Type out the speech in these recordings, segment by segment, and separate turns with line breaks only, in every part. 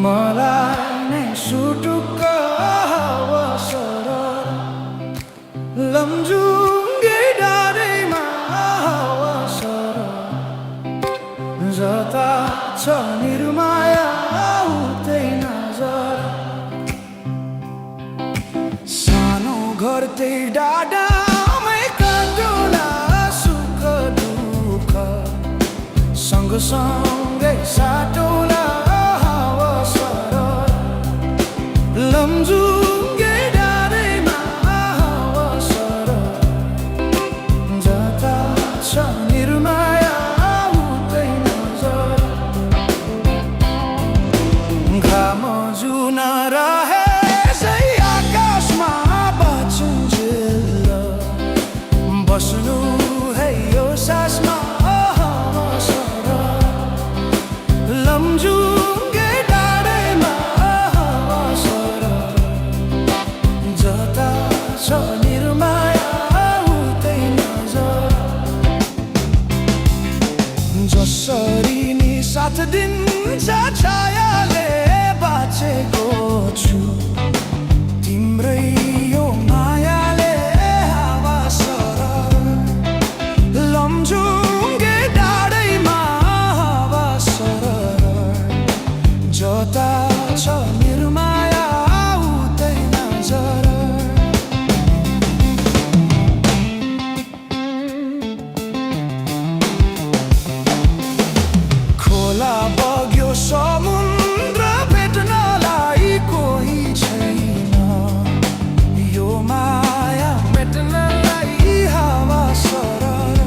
मलाई नै सुटुक्क हावा सरर लमजुङ्गे डाँडैमा हावा सरर जता छ निर्माया उतै नजर सानो घर त्यही डाँडामै काटुला सुख दुःख सँगसँगै साटौला लमजुङ्गे डाँडैमा हावा सरर जता छ निर्माया उतै नजर घाम जुन रहेछै आकाशमा बाँचुन्जेल बस्नु है यो सासमा हावा सरर लमजुङ्गे डाँडैमा निर्माया उतै नजर जसरी नि साथ दिन्छ छायाले बाँचेको छु तिम्रै यो मायाले हावा सरर लमजुङ्गे डाँडैमा हावा सरर जता छ निर्माया उतै नजर बग्यो समुद्र भेट्नलाई कोही छैन यो माया मेट्नलाई हावा सरर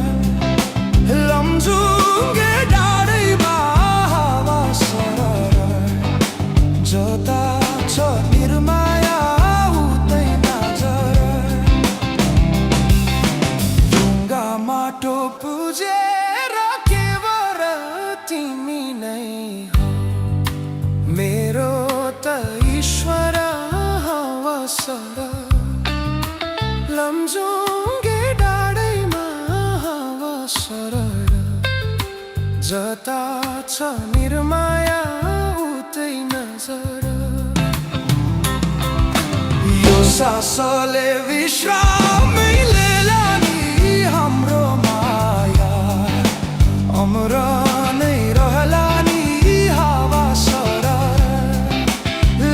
लमजुङ्गे डाँडैमा हावा सरर जता छ निर्माया उतै नजर ढुङ्गा माटो पुजेर केवल तिमी नै हो मेरो त ईश्वर हावा सरर लमजुङ्गे डाँडैमा हावा सरर जता छ निर्माया उतै नजर यो सासले विश्रामै लिएला नि हाम्रो माया अमर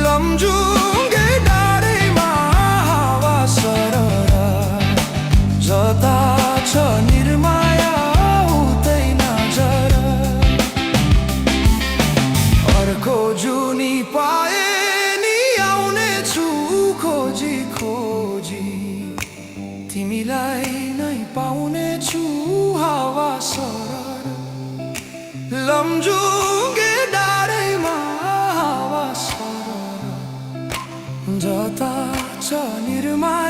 लमजुङ्गे डाँडैमा हावा सरर जता छ निर्माया उतै नजर अर्को जुनी पाए नि आउने छु खोजी खोजी तिमीलाई नै पाउने छु हावा सरर लमजुङ्गे डाँडैमा हावा सरर जता छ निर्माया